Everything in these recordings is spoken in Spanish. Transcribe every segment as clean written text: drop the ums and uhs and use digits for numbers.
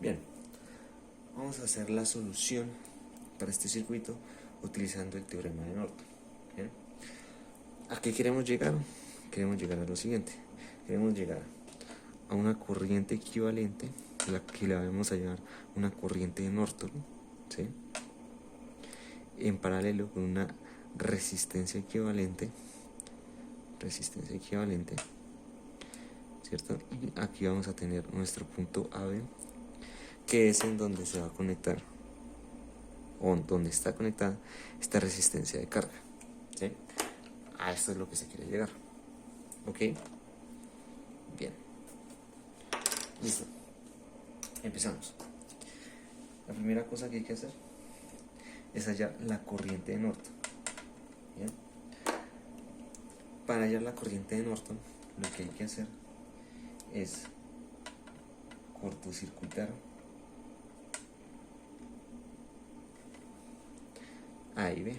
Bien, vamos a hacer la solución para este circuito utilizando el teorema de Norton. Bien, ¿a qué queremos llegar? Queremos llegar a lo siguiente. Queremos llegar a una corriente equivalente, la que le vamos a llamar una corriente de Norton, ¿sí?, en paralelo con una resistencia equivalente, ¿cierto? Y aquí vamos a tener nuestro punto AB, que es en donde se va a conectar, o donde está conectada esta resistencia de carga, ¿sí? A esto es lo que se quiere llegar. ¿Ok? Bien. Listo. Empezamos. La primera cosa que hay que hacer es hallar la corriente de Norton. ¿Bien? Para hallar la corriente de Norton, lo que hay que hacer es cortocircuitar A y B.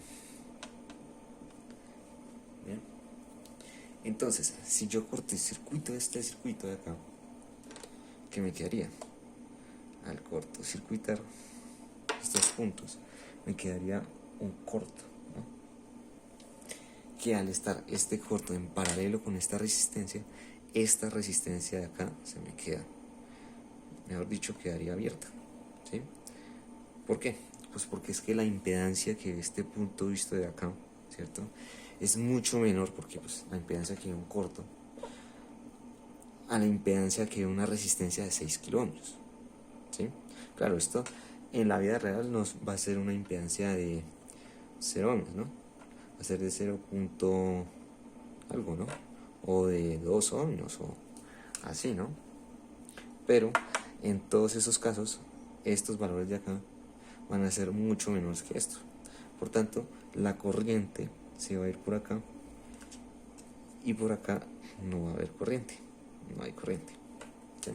Bien. Entonces, si yo cortocircuito este circuito de acá, ¿qué me quedaría? Al cortocircuitar estos puntos, me quedaría un corto, ¿no? Que al estar este corto en paralelo con esta resistencia de acá se me queda, mejor dicho, quedaría abierta, ¿sí? ¿Por qué? Pues porque es que la impedancia que este punto visto de acá, ¿cierto?, es mucho menor, porque pues la impedancia que ve un corto a la impedancia que ve una resistencia de 6 kilómetros, ¿sí? Claro, esto en la vida real nos va a ser una impedancia de 0 ohms, ¿no? Va a ser de 0 punto algo, ¿no? O de 2 ohms o así, ¿no? Pero en todos esos casos, estos valores de acá van a ser mucho menores que esto. Por tanto, la corriente se va a ir por acá y por acá no va a haber corriente, no hay corriente, ¿sí?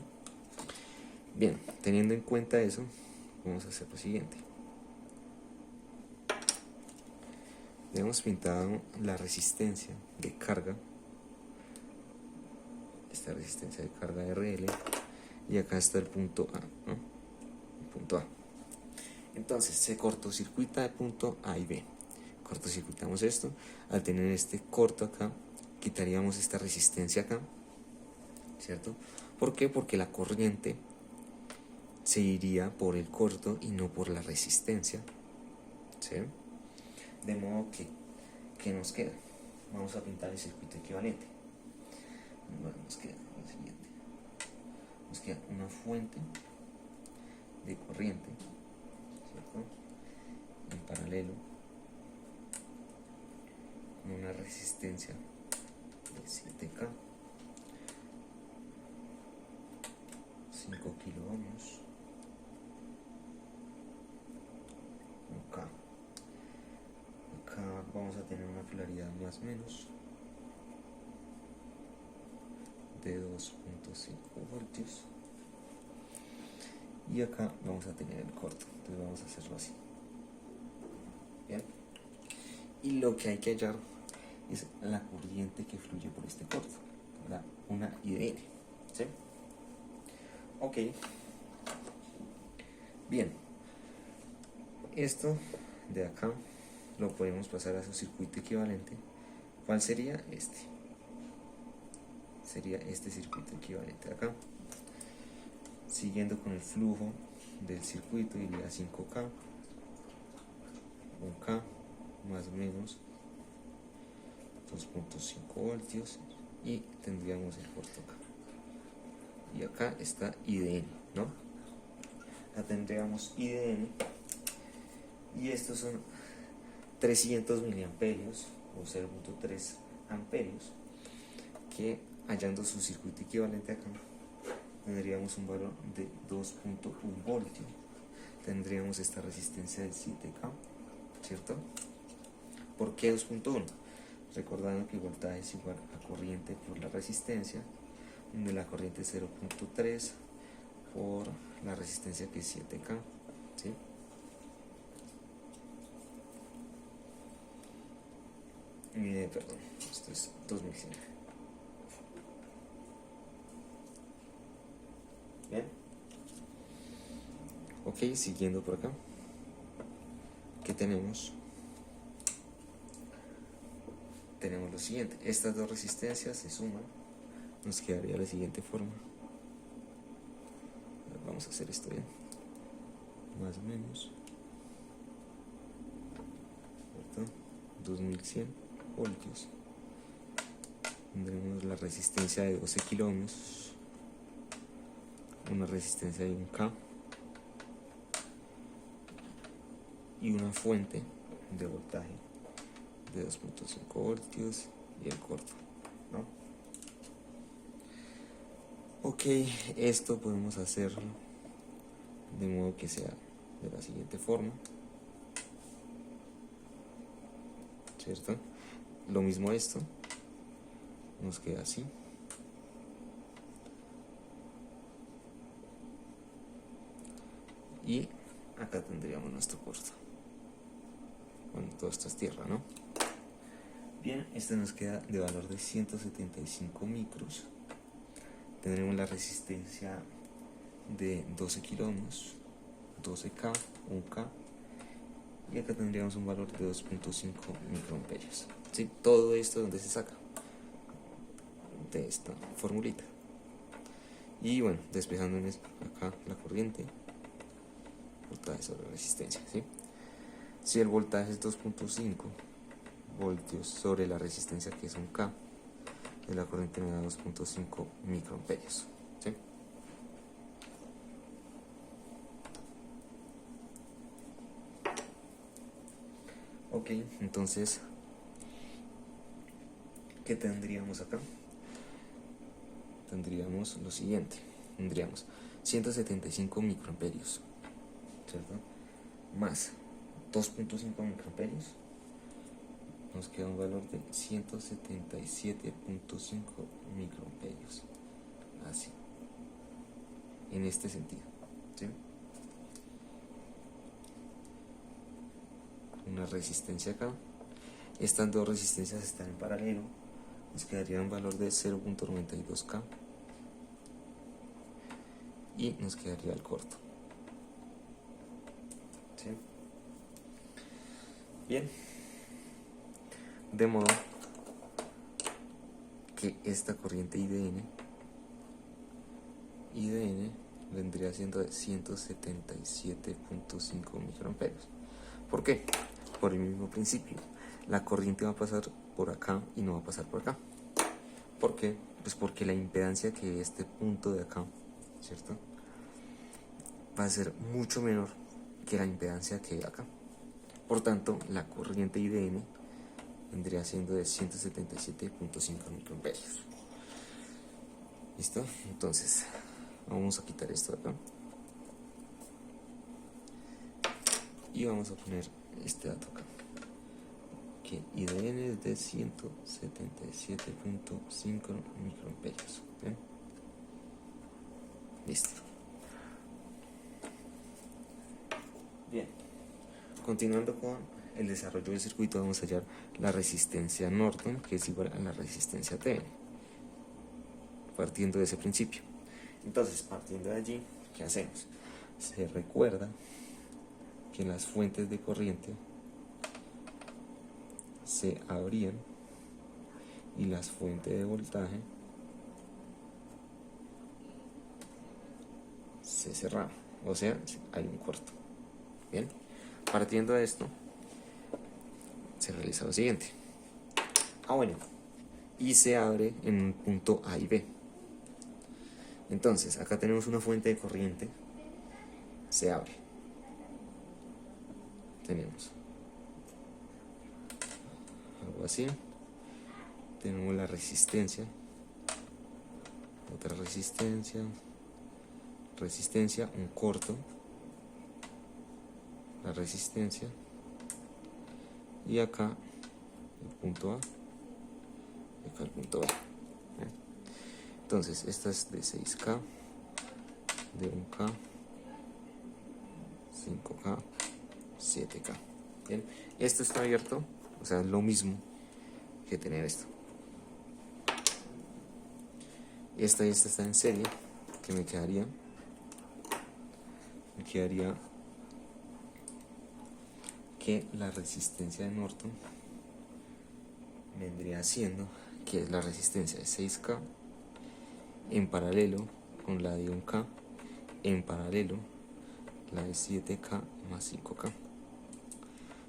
Bien, teniendo en cuenta eso, vamos a hacer lo siguiente. Hemos pintado la resistencia de carga, esta resistencia de carga RL, y acá está el punto A, ¿no? El punto A. Entonces se cortocircuita el punto A y B. Cortocircuitamos esto. Al tener este corto acá, quitaríamos esta resistencia acá, ¿cierto? ¿Por qué? Porque la corriente se iría por el corto y no por la resistencia, ¿sí? De modo que, ¿qué nos queda? Vamos a pintar el circuito equivalente. Bueno, nos queda lo siguiente. Nos queda una fuente de corriente, ¿cierto?, en paralelo con una resistencia de 7K, 5 kilo ohmios, acá vamos a tener una polaridad más o menos de 2.5 voltios, y acá vamos a tener el corto. Entonces vamos a hacerlo así. Bien, y lo que hay que hallar es la corriente que fluye por este corto, una IDN, ¿sí? Ok. Bien, esto de acá lo podemos pasar a su circuito equivalente. ¿Cuál sería? Este. Sería este circuito equivalente de acá. Siguiendo con el flujo del circuito, iría 5K, 1K, más o menos 2.5 voltios, y tendríamos el corto acá. Y acá está IDN, ¿no? Acá tendríamos IDN, y estos son 300 miliamperios o 0.3 amperios, que hallando su circuito equivalente acá tendríamos un valor de 2.1 voltios. Tendríamos esta resistencia de 7K, ¿cierto? ¿Por qué 2.1? Recordando que voltaje es igual a corriente por la resistencia, donde la corriente es 0.3 por la resistencia, que es 7K, ¿sí? Perdón, esto es 2100. Bien. Ok, siguiendo por acá, ¿qué tenemos? Tenemos lo siguiente, estas dos resistencias se suman, nos quedaría la siguiente forma. Vamos a hacer esto bien, más o menos, ¿cierto? 2100 voltios. Tendremos la resistencia de 12 kilómetros, una resistencia de 1K y una fuente de voltaje de 2.5 voltios y el corto, ¿no? Ok, esto podemos hacerlo de modo que sea de la siguiente forma, ¿cierto? Lo mismo esto, nos queda así. Y acá tendríamos nuestro corto. Bueno, todo esto es tierra, ¿no? Bien, este nos queda de valor de 175 micros. Tendremos la resistencia de 12 kilómetros, 12K, 1K. Y acá tendríamos un valor de 2.5 microamperios. ¿Sí? Todo esto, ¿dónde se saca? De esta formulita. Y bueno, despejando acá la corriente, voltaje sobre resistencia, ¿sí? Si el voltaje es 2.5 voltios sobre la resistencia, que es 1K, de la corriente me da 2.5 microamperios, ¿sí? Ok, entonces, ¿qué tendríamos acá? Tendríamos lo siguiente, tendríamos 175 microamperios, ¿cierto? Más 2.5 microamperios, nos queda un valor de 177.5 microamperios, así, en este sentido, ¿sí? Una resistencia acá, estas dos resistencias están en paralelo, nos quedaría un valor de 0.92K y nos quedaría el corto, ¿sí? Bien, de modo que esta corriente IDN vendría siendo de 177.5 microamperios. ¿Por qué? Por el mismo principio, la corriente va a pasar por acá y no va a pasar por acá. ¿Por qué? Pues porque la impedancia que este punto de acá, ¿cierto?, va a ser mucho menor que la impedancia que acá. Por tanto, la corriente IDN vendría siendo de 177.5 microamperios. ¿Listo? Entonces, vamos a quitar esto de acá. Y vamos a poner este dato acá, que IDN es de 177.5 microamperios. ¿Bien? Listo. Bien. Continuando con el desarrollo del circuito, vamos a hallar la resistencia Norton, que es igual a la resistencia TN, partiendo de ese principio. Entonces, partiendo de allí, ¿qué hacemos? Se recuerda que las fuentes de corriente se abrían y las fuentes de voltaje se cerraban, o sea, hay un corto. Bien, partiendo de esto, se realiza lo siguiente. Bueno, y se abre en un punto A y B. Entonces, acá tenemos una fuente de corriente, se abre. Tenemos algo así. Tenemos la resistencia, otra resistencia, un corto, la resistencia, y acá el punto A, y acá el punto B. Entonces, esta es de 6K, de 1K, 5K, 7K. Bien, esto está abierto, o sea, es lo mismo que tener esto. Esta y esta está en serie, que me quedaría me quedaría que la resistencia de Norton vendría siendo que es la resistencia de 6K en paralelo con la de 1K, en paralelo la de 7K más 5K.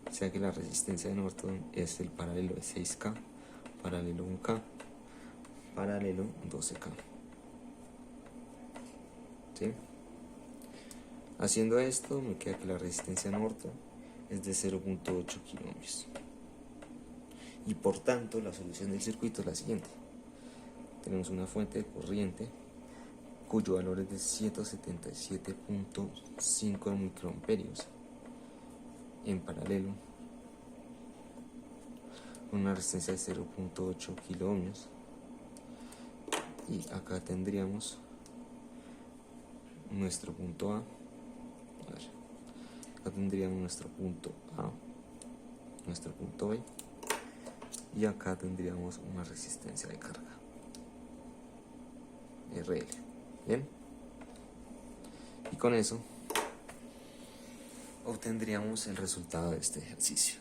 O sea que la resistencia de Norton es el paralelo de 6K, paralelo 1K, paralelo 12K. ¿Sí? Haciendo esto me queda que la resistencia Norton es de 0.8 kiloohms. Y por tanto la solución del circuito es la siguiente. Tenemos una fuente de corriente cuyo valor es de 177.5 microamperios en paralelo con una resistencia de 0.8 kiloohms, y acá tendríamos nuestro punto A. Acá tendríamos nuestro punto A, nuestro punto B, y acá tendríamos una resistencia de carga RL. Bien, y con eso obtendríamos el resultado de este ejercicio.